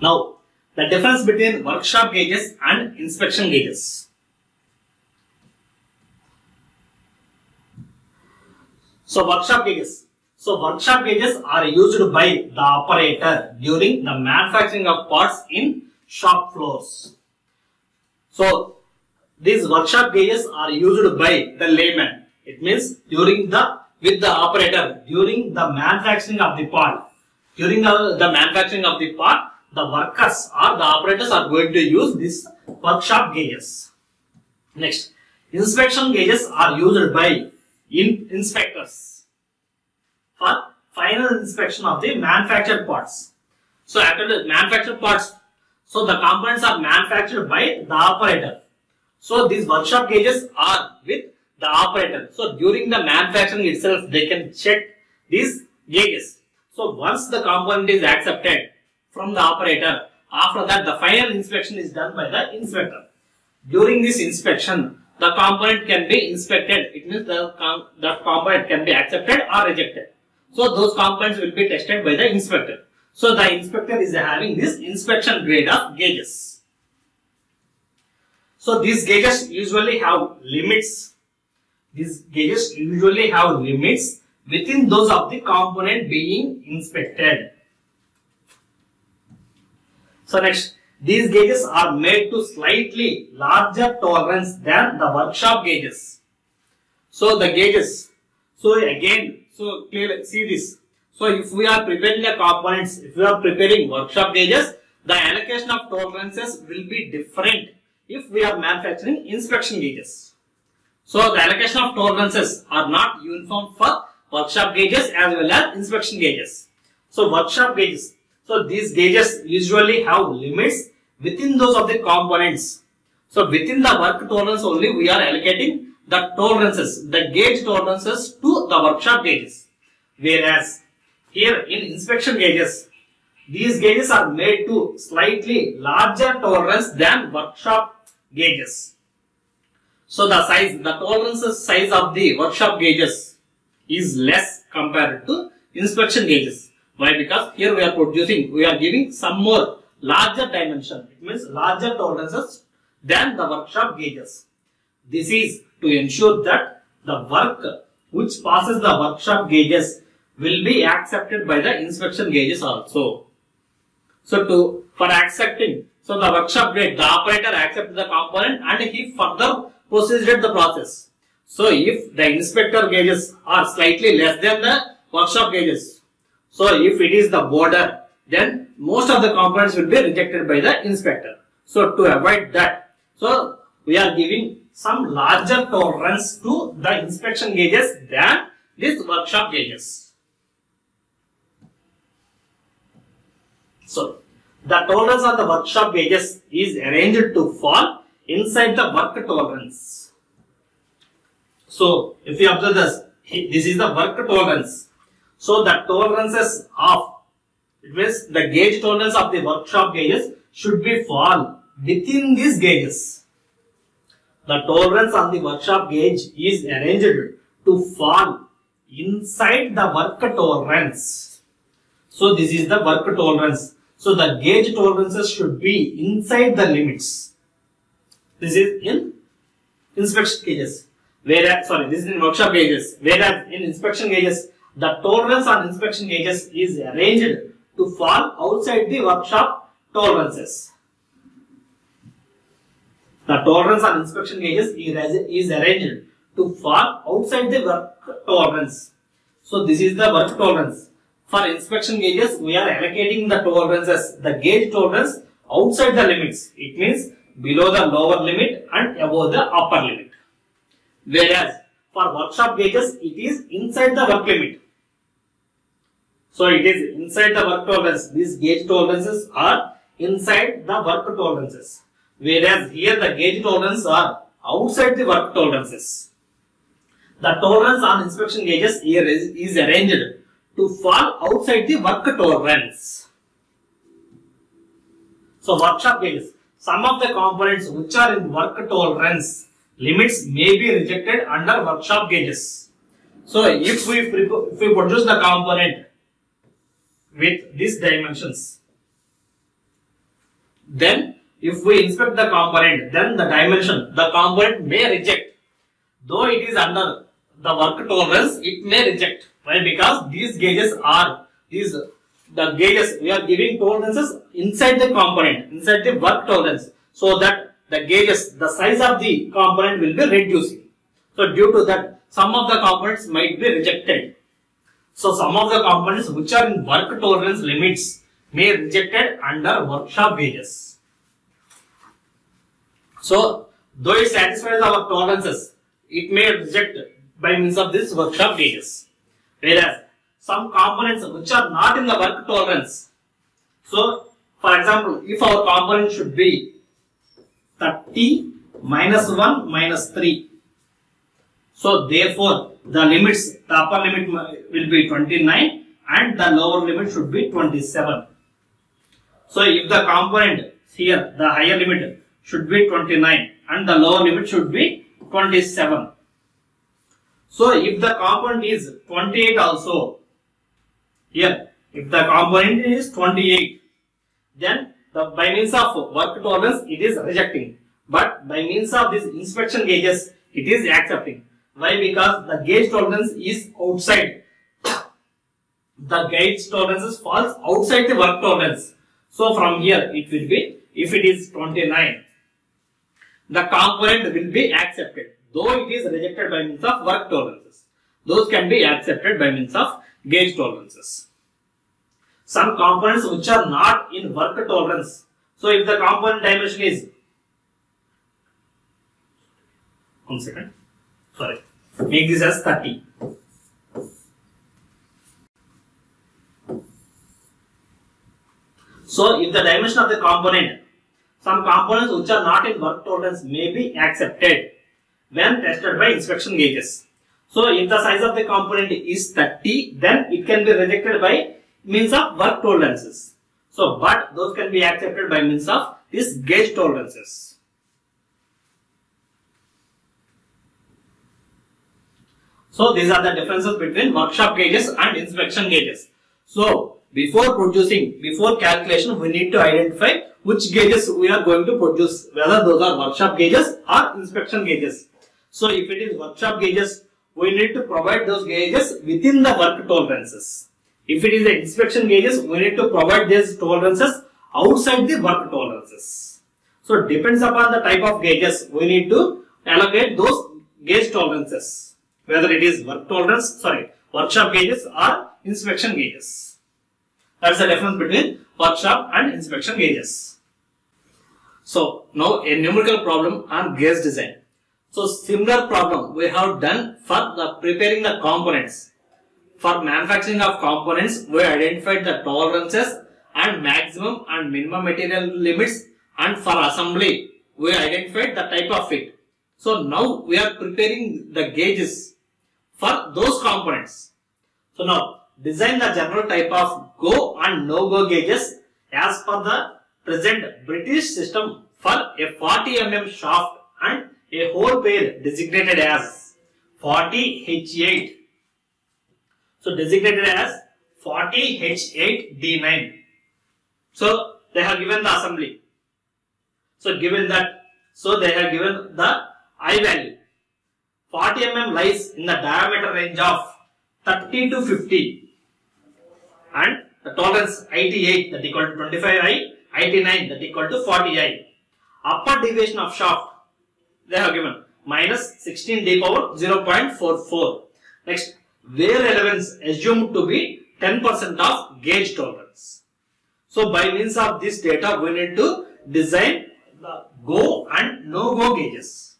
Now, the difference between workshop gauges and inspection gauges. So, workshop gauges. So, workshop gauges are used by the operator during the manufacturing of parts in shop floors. So, these workshop gauges are used by the layman. It means with the operator during the manufacturing of the part. During the manufacturing of the part, the workers or the operators are going to use these workshop gauges. Next, inspection gauges are used by inspectors for final inspection of the manufactured parts. So, after the manufactured parts, so the components are manufactured by the operator. So, these workshop gauges are with the operator. So, during the manufacturing itself, they can check these gauges. So, once the component is accepted from the operator, after that the final inspection is done by the inspector. During this inspection, the component can be inspected. It means the component can be accepted or rejected. So, those components will be tested by the inspector. So, the inspector is having this inspection grade of gauges. So, these gauges usually have limits. These gauges usually have limits within those of the component being inspected. So, next, these gauges are made to slightly larger tolerance than the workshop gauges. So, the gauges. So, again, so clearly see this. So, if we are preparing the components, if we are preparing workshop gauges, the allocation of tolerances will be different if we are manufacturing inspection gauges. So, the allocation of tolerances are not uniform for workshop gauges as well as inspection gauges. So, workshop gauges. So, these gauges usually have limits within those of the components. So, within the work tolerance only we are allocating the tolerances, the gauge tolerances to the workshop gauges. Whereas, here in inspection gauges, these gauges are made to slightly larger tolerance than workshop gauges. So, the tolerance size of the workshop gauges is less compared to inspection gauges. Why? Because here we are giving some more larger dimension. It means larger tolerances than the workshop gauges. This is to ensure that the work which passes the workshop gauges will be accepted by the inspection gauges also. So, for accepting, so the workshop grade, the operator accepts the component and he further proceeded the process. So, if the inspector gauges are slightly less than the workshop gauges, so if it is the border, then most of the components will be rejected by the inspector. So, to avoid that, so we are giving some larger tolerance to the inspection gauges than these workshop gauges. So, the tolerance of the workshop gauges is arranged to fall inside the work tolerance. So, if you observe this is the work tolerance. So, the tolerances of, it means the gauge tolerance of the workshop gauges should be fall within these gauges. The tolerance on the workshop gauge is arranged to fall inside the work tolerance. So, this is the work tolerance. So, the gauge tolerances should be inside the limits. This is in inspection gauges. This is in workshop gauges. Whereas in inspection gauges, the tolerance on inspection gauges is arranged to fall outside the workshop tolerances. The tolerance on inspection gauges is arranged to fall outside the work tolerance. So, this is the work tolerance. For inspection gauges, we are allocating the tolerances, the gauge tolerance outside the limits. It means below the lower limit and above the upper limit. Whereas for workshop gauges, it is inside the work limit. So, it is inside the work tolerance. These gauge tolerances are inside the work tolerances. Whereas here the gauge tolerances are outside the work tolerances. The tolerance on inspection gauges here is arranged to fall outside the work tolerance. So, workshop gauges, some of the components which are in work tolerance limits may be rejected under workshop gauges. So, if we produce the component with these dimensions, then if we inspect the component, then the dimension, the component may reject. Though it is under the work tolerance, it may reject. Why? Because these gauges are, the gauges, we are giving tolerances inside the component, inside the work tolerance, so that the gauges, the size of the component will be reducing. So due to that, some of the components might be rejected. So some of the components which are in work tolerance limits may be rejected under workshop gauges. So though it satisfies our tolerances, it may reject by means of this workshop gauges. Whereas some components which are not in the work tolerance. So for example, if our component should be 30 minus 1 minus 3. So therefore the limits, the upper limit will be 29 and the lower limit should be 27. So if the component here, the higher limit should be 29 and the lower limit should be 27. So if the component is 28 also, here if the component is 28, then by means of work tolerance it is rejecting, but by means of this inspection gauges it is accepting. Why? Because the gauge tolerance is outside. The gauge tolerances falls outside the work tolerance. So from here it will be, if it is 29, the component will be accepted, though it is rejected by means of work tolerances. Those can be accepted by means of gauge tolerances. Some components which are not in work tolerance. So if the component dimension is, one second, sorry, make this as 30. So if the dimension of the component, some components which are not in work tolerance may be accepted when tested by inspection gauges. So if the size of the component is 30, then it can be rejected by means of work tolerances. So but those can be accepted by means of these gauge tolerances. So these are the differences between workshop gauges and inspection gauges. So before calculation, we need to identify which gauges we are going to produce, whether those are workshop gauges or inspection gauges. So if it is workshop gauges, we need to provide those gauges within the work tolerances. If it is the inspection gauges, we need to provide these tolerances outside the work tolerances. So it depends upon the type of gauges, we need to allocate those gauge tolerances, whether it is workshop gauges or inspection gauges. That's the difference between workshop and inspection gauges. So now a numerical problem on gauge design. So similar problem we have done for preparing the components. For manufacturing of components, we identified the tolerances and maximum and minimum material limits, and for assembly we identified the type of fit. So now we are preparing the gauges for those components. So now design the general type of go and no go gauges as per the present British system for a 40 mm shaft and a hole pair designated as 40H8. So designated as 40H8D9. So they have given the assembly. So given that, so they have given the I value. 40 mm lies in the diameter range of 30 to 50, and the tolerance IT8 that equal to 25I, IT9 that equal to 40I. Upper deviation of shaft they have given minus 16 power 0.44. Next, wear relevance assumed to be 10% of gauge tolerance. So by means of this data, we need to design the go and no go gauges.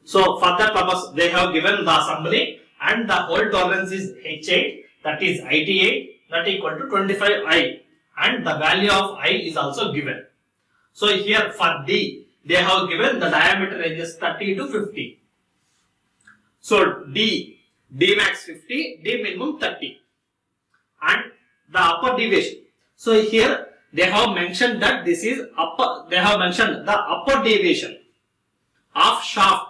So for that purpose, they have given the assembly, and the hole tolerance is H8, that is IT8, that equal to 25I, and the value of I is also given. So here for D, they have given the diameter range is 30 to 50. So D max 50, D minimum 30, and the upper deviation. So here they have mentioned that this is upper. They have mentioned the upper deviation of shaft.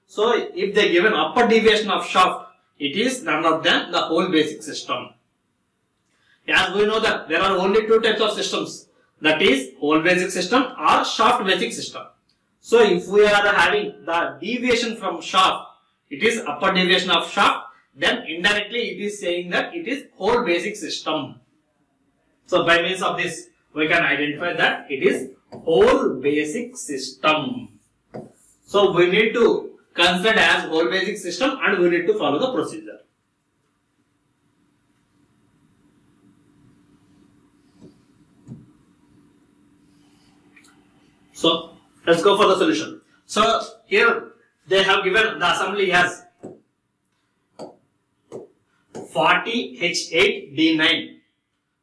So if they given upper deviation of shaft, it is none other than the whole basic system. As we know that there are only two types of systems, that is hole basic system or shaft basic system. So if we are having the deviation from shaft, it is upper deviation of shaft, then indirectly it is saying that it is hole basic system. So by means of this, we can identify that it is hole basic system. So we need to consider as hole basic system and we need to follow the procedure. So let's go for the solution. So here they have given the assembly as 40H8D9.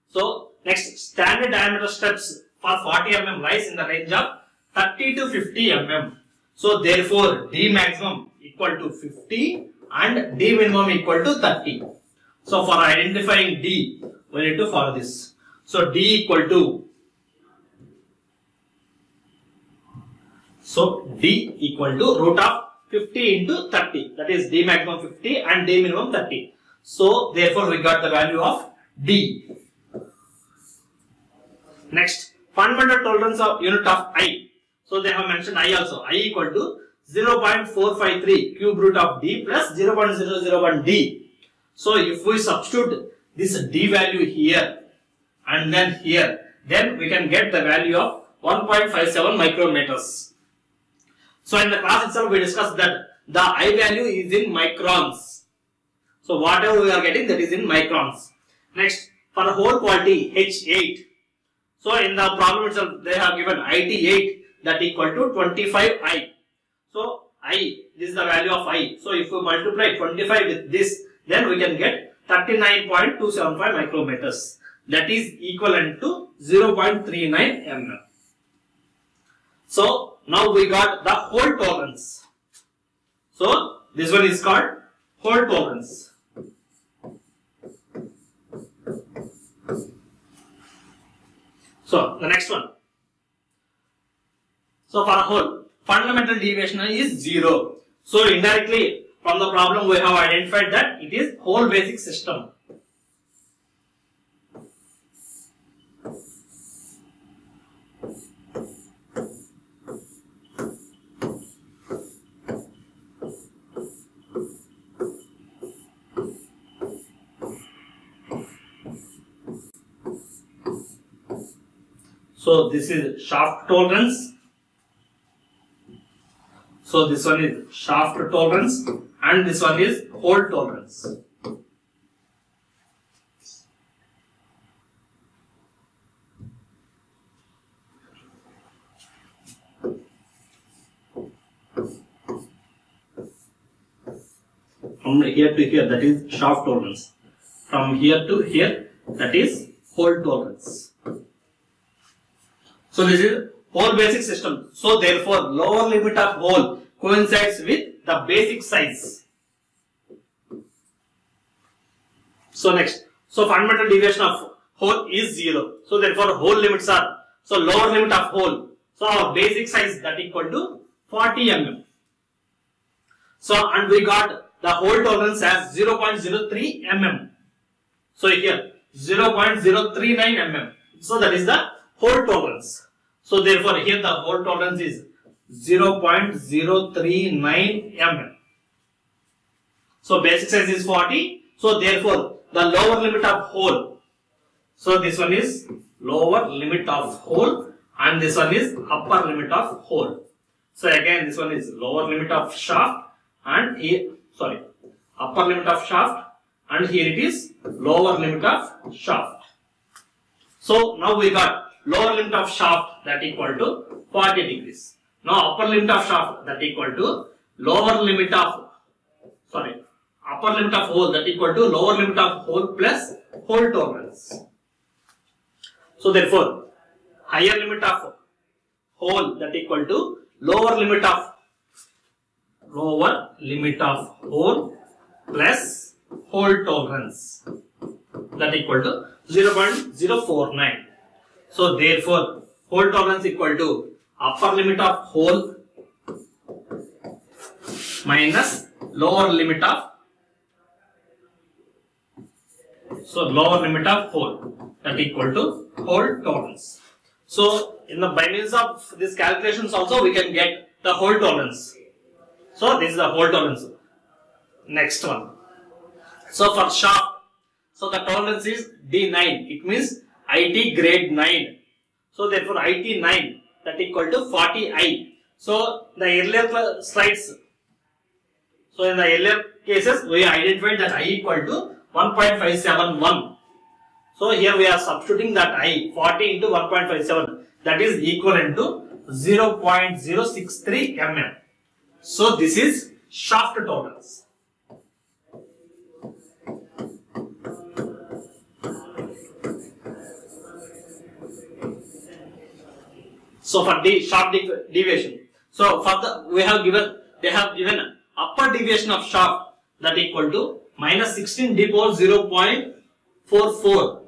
So next, standard diameter steps for 40 mm lies in the range of 30 to 50 mm. So therefore D maximum equal to 50 and D minimum equal to 30. So for identifying D, we need to follow this. So D equal to, so D equal to root of 50 into 30. That is D maximum 50 and D minimum 30. So therefore we got the value of D. Next, fundamental tolerance of unit of I. So they have mentioned I also. I equal to 0.453 cube root of D plus 0.001 D. So if we substitute this D value here and then here, then we can get the value of 1.57 micrometers. So in the class itself we discussed that the I value is in microns. So whatever we are getting, that is in microns. Next, for the hole quality H8. So in the problem itself they have given IT8 that equal to 25I. So I, this is the value of I. So if we multiply 25 with this, then we can get 39.275 micrometers. That is equivalent to 0.39 mm. So now we got the hole tolerance. So this one is called hole tolerance. So the next one. So for a hole, fundamental deviation is 0. So indirectly from the problem we have identified that it is hole basic system. So this is shaft tolerance. So this one is shaft tolerance and this one is hole tolerance. From here to here, that is shaft tolerance. From here to here, that is hole tolerance. So this is hole basic system. So therefore lower limit of hole coincides with the basic size. So next, so fundamental deviation of hole is 0. So therefore hole limits are, so lower limit of hole. So our basic size that equal to 40 mm. So and we got the hole tolerance as 0.03 mm. So here 0.039 mm. So that is the hole tolerance. So therefore here the hole tolerance is 0.039 mm. So basic size is 40. So therefore the lower limit of hole. So this one is lower limit of hole and this one is upper limit of hole. So again this one is lower limit of shaft and here, sorry, upper limit of shaft and here it is lower limit of shaft. So now we got lower limit of shaft that equal to 40 degrees. Now upper limit of shaft that equal to lower limit of, sorry, upper limit of hole that equal to lower limit of hole plus hole tolerance. So therefore higher limit of hole that equal to lower limit of hole plus hole tolerance that equal to 0.049. So therefore hole tolerance equal to upper limit of hole minus lower limit of So lower limit of hole, that equal to hole tolerance. So by means of these calculations also we can get the hole tolerance. So this is the hole tolerance. Next one. So for shaft, so the tolerance is D9. It means IT grade 9. So therefore IT 9, that equal to 40I. So the earlier slides, so in the earlier cases we identified that I equal to 1.571. So here we are substituting that I 40 into 1.57, that is equivalent to 0.063 mm. So this is shaft tolerance. So for the shaft deviation, so for they have given upper deviation of shaft, that equal to minus 16 d power 0.44,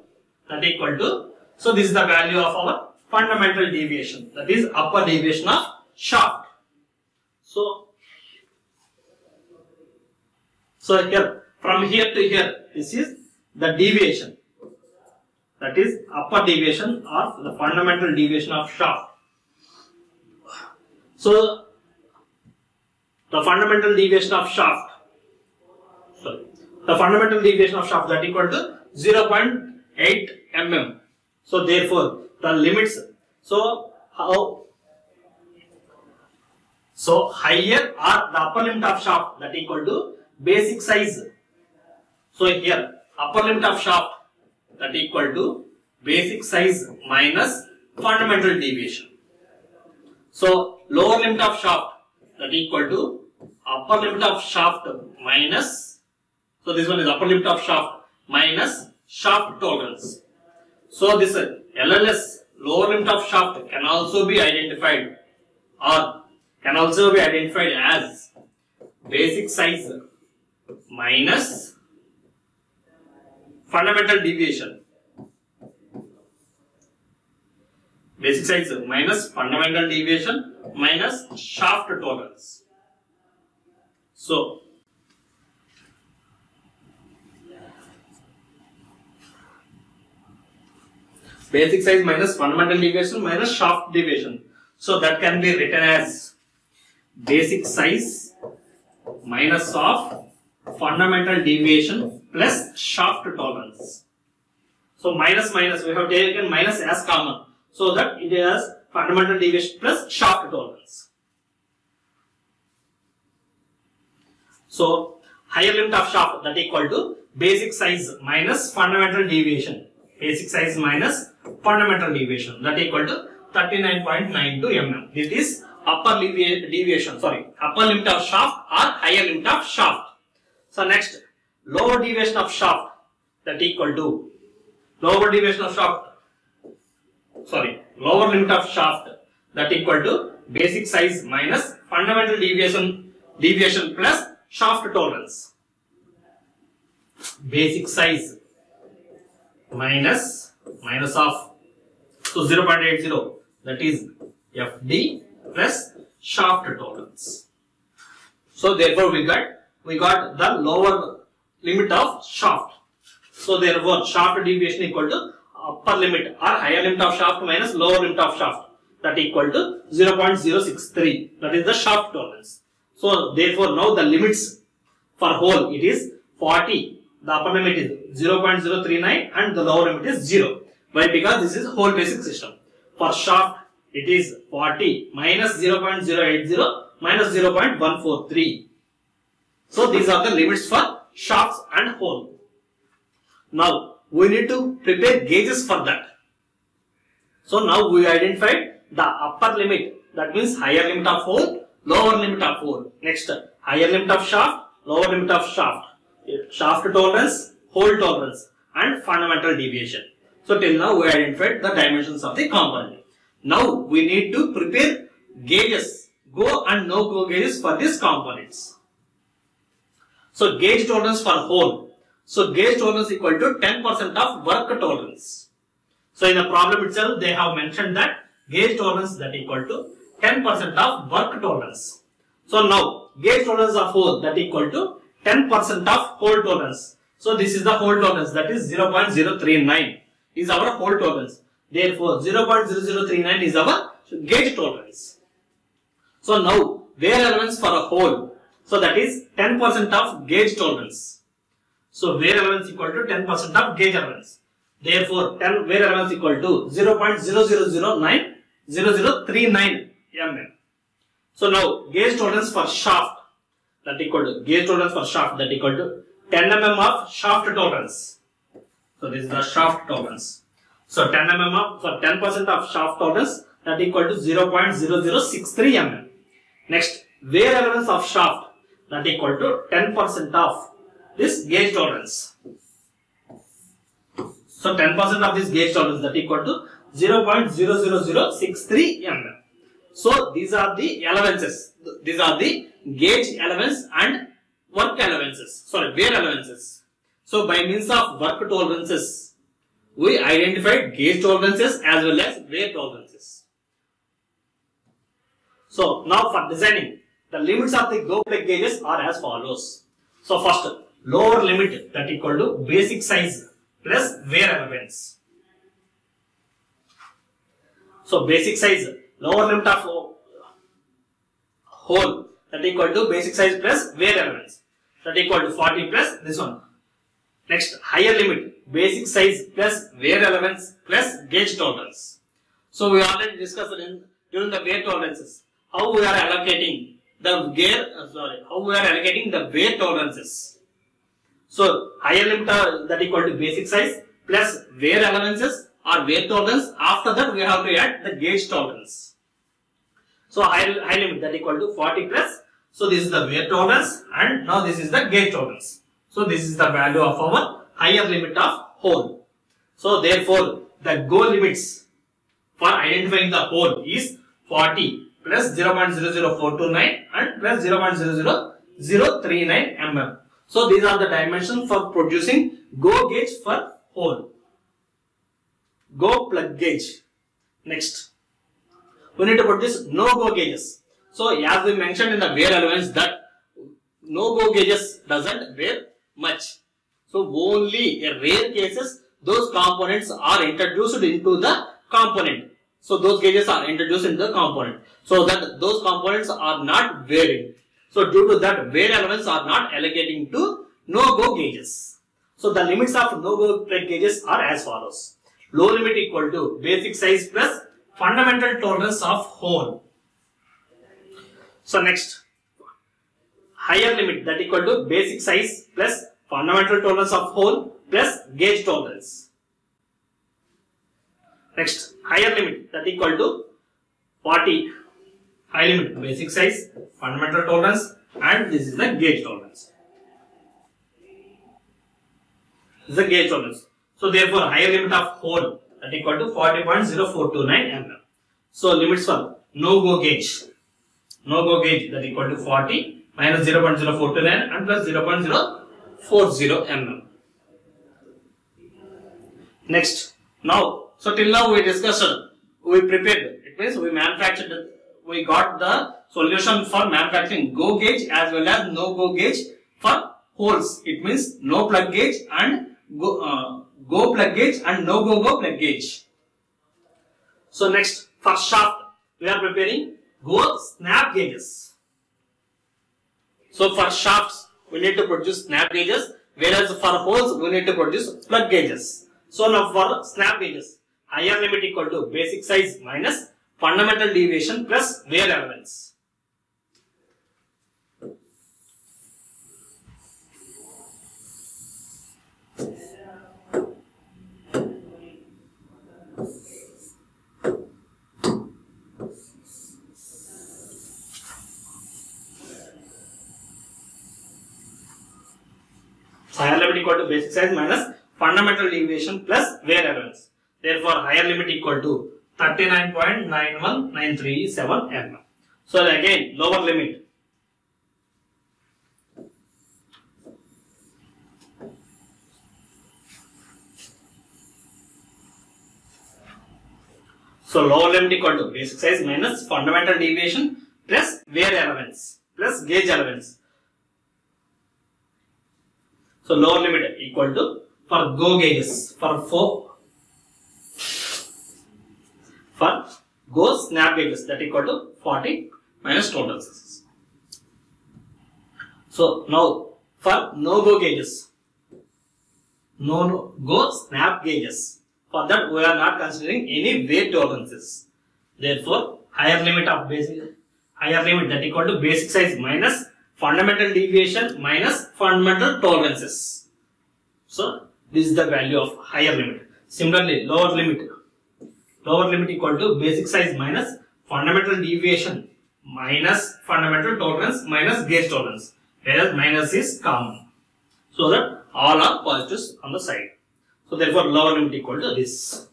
that equal to, so this is the value of our fundamental deviation, that is upper deviation of shaft. So here, from here to here, this is the deviation, that is upper deviation or the fundamental deviation of shaft. So the fundamental deviation of shaft, that equal to 0.8 mm. So therefore the limits, so higher or the upper limit of shaft, that equal to basic size. So here upper limit of shaft, that equal to basic size minus fundamental deviation. So lower limit of shaft, that equal to upper limit of shaft minus, so this one is upper limit of shaft minus shaft tolerance. So this LLS, lower limit of shaft, can also be identified as basic size minus fundamental deviation. Basic size minus fundamental deviation minus shaft tolerance. So basic size minus fundamental deviation minus shaft deviation. So that can be written as basic size minus of fundamental deviation plus shaft tolerance. So minus we have taken minus as common, so that it has fundamental deviation plus shaft tolerance. So higher limit of shaft, that equal to basic size minus fundamental deviation. Basic size minus fundamental deviation, that equal to 39.92 mm. This is upper limit of shaft or higher limit of shaft. So next, lower deviation of shaft, that equal to lower limit of shaft, that equal to basic size minus fundamental deviation plus shaft tolerance. Basic size minus of, so 0.80, that is FD plus shaft tolerance. So therefore we got the lower limit of shaft. So therefore shaft deviation equal to upper limit or higher limit of shaft minus lower limit of shaft, that equal to 0.063, that is the shaft tolerance. So therefore now the limits for hole, it is 40, the upper limit is 0.039 and the lower limit is 0. Why? Because this is hole basic system. For shaft it is 40 minus 0.080 minus 0.143. So these are the limits for shafts and hole. Now we need to prepare gauges for that. So now we identified the upper limit, that means higher limit of hole, lower limit of hole. Next, higher limit of shaft, lower limit of shaft, shaft tolerance, hole tolerance and fundamental deviation. So till now we identified the dimensions of the component. Now we need to prepare gauges, go and no go gauges for these components. So gauge tolerance for hole. So gauge tolerance equal to 10% of work tolerance. So in the problem itself they have mentioned that gauge tolerance, that equal to 10% of work tolerance. So now gauge tolerance of hole, that equal to 10% of hole tolerance. So this is the hole tolerance, that is 0.039 is our hole tolerance. Therefore 0.0039 is our gauge tolerance. So now wear allowance for a hole, so that is 10% of gauge tolerance. So wear allowance equal to 10% of gauge allowance. Therefore 10 wear allowance equal to 0.00090039 mm. So now gauge tolerance for shaft, that equal to gauge tolerance for shaft, that equal to 10 mm of shaft tolerance. So this is the shaft tolerance. So 10 mm of, so 10% of shaft tolerance, that equal to 0.0063 mm. Next, wear allowance of shaft, that equal to 10% of this gauge tolerance. So 10% of this gauge tolerance, that equal to 0.00063 mm. So these are the allowances. These are the gauge allowance and work allowances. Sorry, wear allowances. So by means of work tolerances, we identified gauge tolerances as well as wear tolerances. So now for designing, the limits of the go plug gauges are as follows. So first, lower limit, that equal to basic size plus wear allowance. So basic size, lower limit of hole, that equal to basic size plus wear allowance, that equal to 40 plus this one. Next, higher limit, basic size plus wear allowance plus gauge tolerance. So we already discussed during the wear tolerances how we are allocating the wear tolerances. So higher limit that equal to basic size plus wear allowances or wear tolerance. After that we have to add the gauge tolerance. So high limit, that equal to 40 plus. So this is the wear tolerance and now this is the gauge tolerance. So this is the value of our higher limit of hole. So therefore the go limits for identifying the hole is 40 plus 0.00429 and plus 0.00039 mm. So these are the dimensions for producing go gauge for hole. Go plug gauge. Next, we need to produce no go gauges. So as we mentioned in the wear allowance that no go gauges doesn't wear much. So only in rare cases those components are introduced into the component. So those gauges are introduced into the component. So that those components are not wearing. So due to that, wear allowance are not allocating to no go gauges. So the limits of no go plug gauges are as follows. Low limit equal to basic size plus fundamental tolerance of hole. So next, higher limit, that equal to basic size plus fundamental tolerance of hole plus gauge tolerance. Next, higher limit, that equal to 40. High limit, basic size, fundamental tolerance, and this is the gauge tolerance. This is the gauge tolerance. So therefore, higher limit of hole, that equal to 40.0429 mm. So limits for no go gauge. No go gauge, that equal to 40 minus 0.0429 and plus 0.040 mm. Next, now, so till now we discussed, we prepared, it means we manufactured, we got the solution for manufacturing go gauge as well as no go gauge for holes. It means no plug gauge and go plug gauge and no go plug gauge. So next, for shaft, we are preparing go snap gauges. So for shafts, we need to produce snap gauges, whereas for holes, we need to produce plug gauges. So now for snap gauges, higher limit equal to basic size minus fundamental deviation plus wear allowance. So higher limit equal to basic size minus fundamental deviation plus wear allowance. Therefore, higher limit equal to 39.91937 mm. So again, lower limit. So lower limit equal to basic size minus fundamental deviation plus wear allowance plus gauge allowance. So lower limit equal to, for go gauges, for go snap gauges, that equal to 40 minus tolerances. So now for no go gauges, no go snap gauges, for that we are not considering any wear tolerances. Therefore, higher limit that equal to basic size minus fundamental deviation minus fundamental tolerances. So this is the value of higher limit. Similarly, lower limit equal to basic size minus fundamental deviation minus fundamental tolerance minus gauge tolerance, whereas minus is common, so that all are positives on the side. So therefore lower limit equal to this.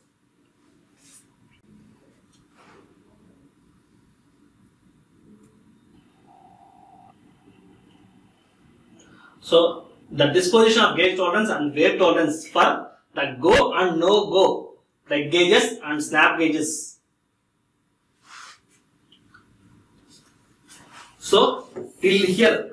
So the disposition of gauge tolerance and wear tolerance for the go and no go, like gauges and snap gauges. So till here,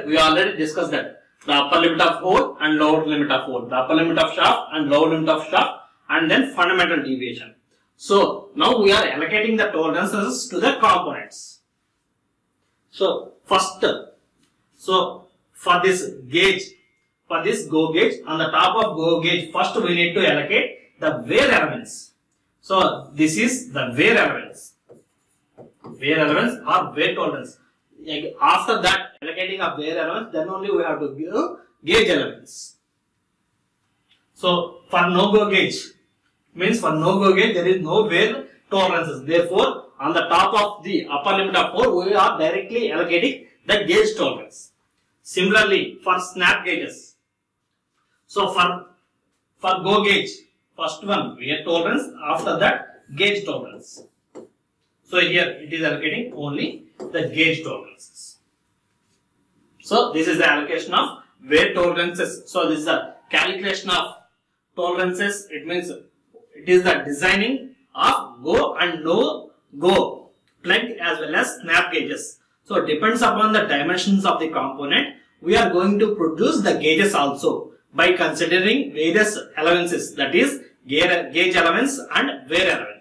we already discussed that the upper limit of hole and lower limit of hole, the upper limit of shaft and lower limit of shaft, and then fundamental deviation. So now we are allocating the tolerances to the components. So first, so for this gauge, for this go gauge, on the top of go gauge, first we need to allocate the wear elements. So this is the wear elements or wear tolerance. After that, allocating of wear elements, then only we have to give gauge elements. So for no go gauge, means for no go gauge there is no wear tolerances. Therefore, on the top of the upper limit of 4, we are directly allocating the gauge tolerance. Similarly, for snap gauges, so for go gauge, first one wear tolerance, after that gauge tolerance. So here it is allocating only the gauge tolerances. So this is the allocation of wear tolerances. So this is the calculation of tolerances. It means it is the designing of go and no go plug as well as snap gauges. So it depends upon the dimensions of the component. We are going to produce the gauges also by considering various allowances, that is gauge allowance and wear allowance.